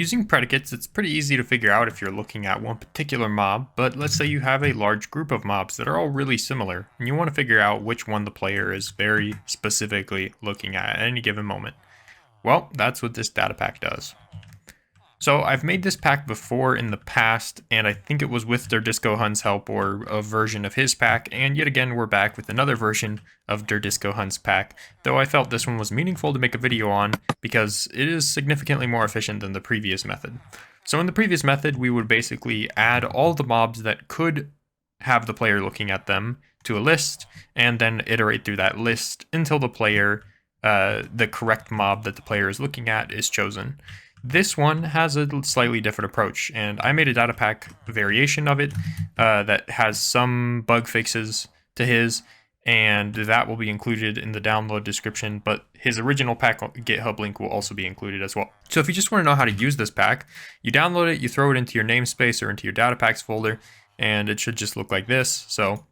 Using predicates, it's pretty easy to figure out if you're looking at one particular mob, but let's say you have a large group of mobs that are all really similar, and you want to figure out which one the player is very specifically looking at any given moment. Well, that's what this data pack does. So I've made this pack before in the past, and I think it was with Derdisco Hun's help or a version of his pack, and yet again we're back with another version of Derdisco Hun's pack, though I felt this one was meaningful to make a video on because it is significantly more efficient than the previous method. So in the previous method, we would basically add all the mobs that could have the player looking at them to a list, and then iterate through that list until the correct mob that the player is looking at is chosen. This one has a slightly different approach, and I made a data pack variation of it that has some bug fixes to his, and that will be included in the download description, but his original pack GitHub link will also be included as well. So if you just want to know how to use this pack, you download it, you throw it into your namespace or into your data packs folder, and it should just look like this. So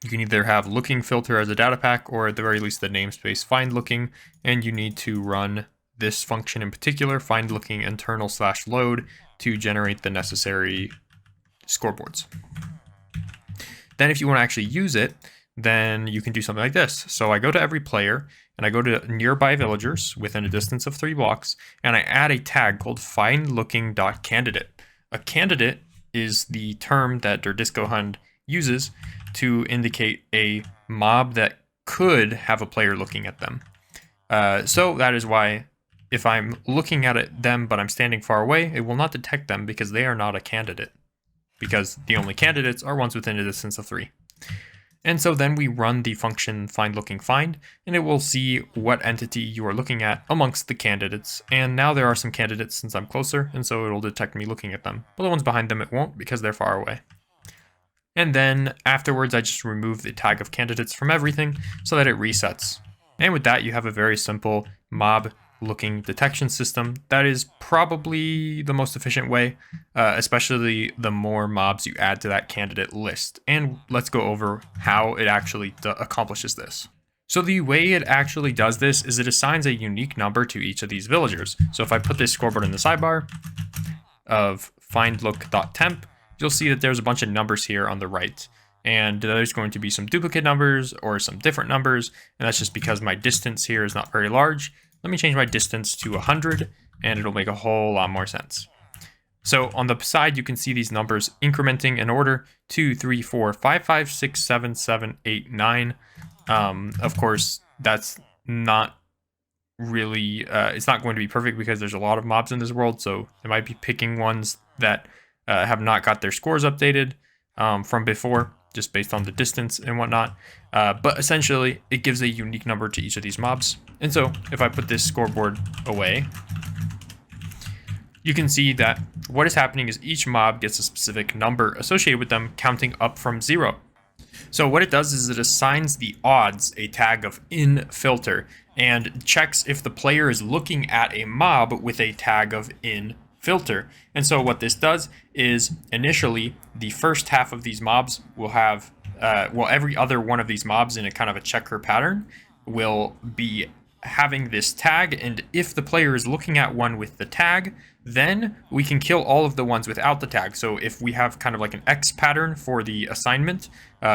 you can either have looking filter as a data pack, or at the very least the namespace find looking, and you need to run this function in particular, find looking internal /load, to generate the necessary scoreboards. Then if you want to actually use it, then you can do something like this. So I go to every player, and I go to nearby villagers within a distance of 3 blocks, and I add a tag called findlooking.candidate. A candidate is the term that Derdisco Hun uses to indicate a mob that could have a player looking at them. So that is why if I'm looking at them but I'm standing far away, it will not detect them because they are not a candidate, because the only candidates are ones within a distance of 3. And so then we run the function findLookingFind, and it will see what entity you are looking at amongst the candidates. And now there are some candidates since I'm closer, and so it'll detect me looking at them. But the ones behind them it won't because they're far away. And then afterwards I just remove the tag of candidates from everything so that it resets. And with that you have a very simple mob looking detection system that is probably the most efficient way, especially the more mobs you add to that candidate list. And let's go over how it actually accomplishes this. So the way it actually does this is it assigns a unique number to each of these villagers. So if I put this scoreboard in the sidebar of findlook.temp, you'll see that there's a bunch of numbers here on the right. And there's going to be some duplicate numbers or some different numbers, and that's just because my distance here is not very large. Let me change my distance to 100, and it'll make a whole lot more sense. So on the side, you can see these numbers incrementing in order: 2, 3, 4, 5, 5, 6, 7, 7, 8, 9. Of course, that's not really, it's not going to be perfect because there's a lot of mobs in this world, so it might be picking ones that have not got their scores updated from before, just based on the distance and whatnot. But essentially, it gives a unique number to each of these mobs. And so if I put this scoreboard away, you can see that what is happening is each mob gets a specific number associated with them, counting up from 0. So what it does is it assigns the odds a tag of InFilter and checks if the player is looking at a mob with a tag of InFilter. And so what this does is initially the first half of these mobs will have, every other one of these mobs in a kind of a checker pattern will be having this tag, and if the player is looking at one with the tag, then we can kill all of the ones without the tag. So if we have kind of like an X pattern for the assignment,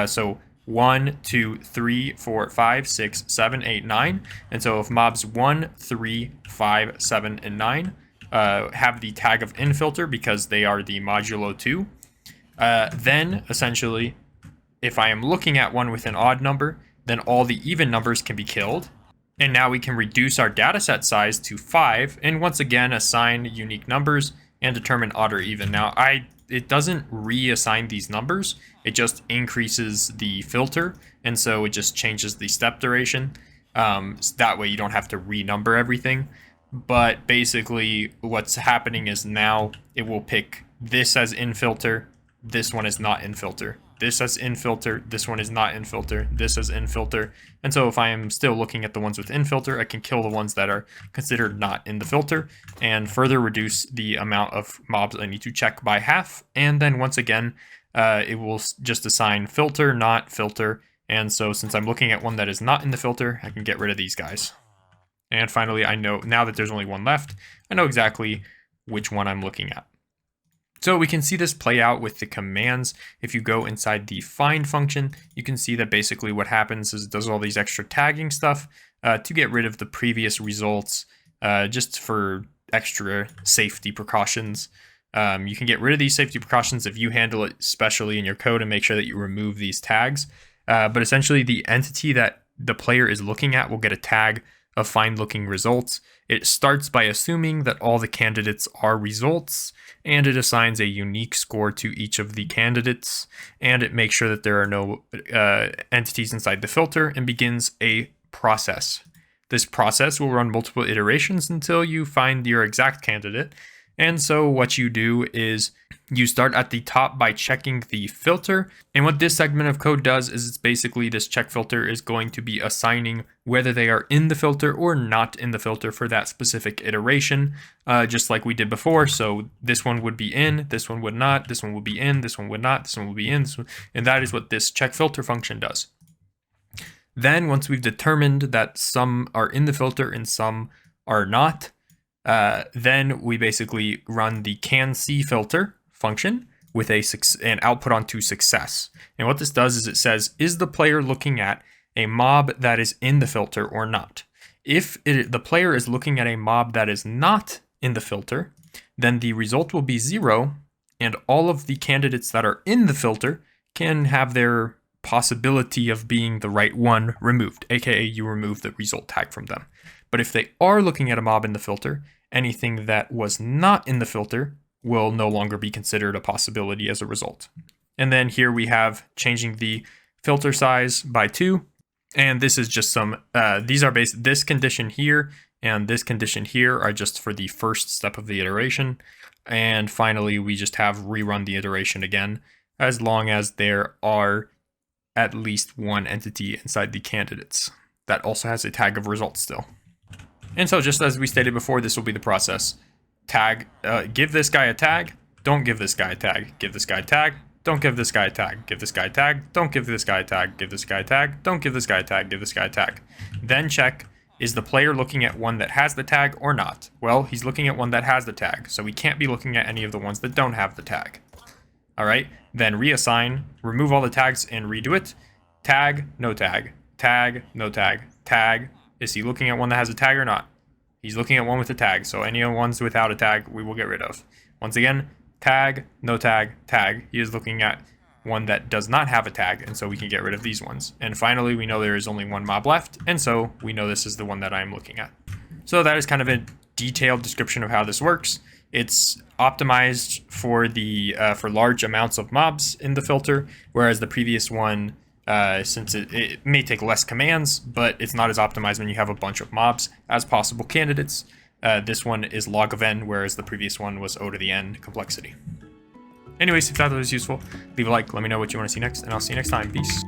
so 1, 2, 3, 4, 5, 6, 7, 8, 9, and so if mobs 1, 3, 5, 7, and 9 have the tag of InFilter because they are the modulo 2, then essentially if I am looking at one with an odd number, then all the even numbers can be killed. And now we can reduce our dataset size to 5, and once again assign unique numbers and determine odd or even. Now it doesn't reassign these numbers, it just increases the filter, and so it just changes the step duration. So that way you don't have to renumber everything. But basically what's happening is now it will pick this as InFilter, this one is not InFilter. This as InFilter, this one is not InFilter, this as InFilter. And so if I am still looking at the ones with InFilter, I can kill the ones that are considered not in the filter and further reduce the amount of mobs I need to check by half. And then once again, it will just assign filter, not filter. And so since I'm looking at one that is not in the filter, I can get rid of these guys. And finally, I know now that there's only one left, I know exactly which one I'm looking at. So we can see this play out with the commands. If you go inside the find function, you can see that basically what happens is it does all these extra tagging stuff to get rid of the previous results, just for extra safety precautions. You can get rid of these safety precautions if you handle it specially in your code and make sure that you remove these tags. But essentially the entity that the player is looking at will get a tag of find looking results. It starts by assuming that all the candidates are results, and it assigns a unique score to each of the candidates, and it makes sure that there are no entities inside the filter, and begins a process. This process will run multiple iterations until you find your exact candidate. And so what you do is you start at the top by checking the filter. And what this segment of code does is it's basically this check filter is going to be assigning whether they are in the filter or not in the filter for that specific iteration, just like we did before. So this one would be in, this one would not, this one would be in, this one would not, this one will be in, and that is what this check filter function does. Then once we've determined that some are in the filter and some are not, then we basically run the can_see filter function with an output onto success. And what this does is it says, is the player looking at a mob that is in the filter or not? If the player is looking at a mob that is not in the filter, then the result will be 0, and all of the candidates that are in the filter can have their possibility of being the right one removed, aka you remove the result tag from them. But if they are looking at a mob in the filter, anything that was not in the filter will no longer be considered a possibility as a result. And then here we have changing the filter size by 2. And this is just some, these are this condition here and this condition here are just for the first step of the iteration. And finally, we just have rerun the iteration again, as long as there are at least one entity inside the candidates that also has a tag of results still. And so just as we stated before, this will be the process. Tag, give this guy a tag, don't give this guy a tag, give this guy a tag, don't give this guy a tag, give this guy a tag, don't give this guy a tag, give this guy a tag, don't give this guy a tag, give this guy a tag. Then check, is the player looking at one that has the tag or not? Well, he's looking at one that has the tag, so we can't be looking at any of the ones that don't have the tag. All right, then reassign, remove all the tags and redo it. Tag, no tag, tag, no tag, tag. Is he looking at one that has a tag or not? He's looking at one with a tag, so any ones without a tag we will get rid of. Once again, tag, no tag, tag. He is looking at one that does not have a tag, and so we can get rid of these ones. And finally, we know there is only one mob left, and so we know this is the one that I'm looking at. So that is kind of a detailed description of how this works. It's optimized for the for large amounts of mobs in the filter, whereas the previous one, since it may take less commands, but it's not as optimized when you have a bunch of mobs as possible candidates. This one is log of n, whereas the previous one was O to the n complexity. Anyways, if that was useful, leave a like, let me know what you want to see next, and I'll see you next time. Peace.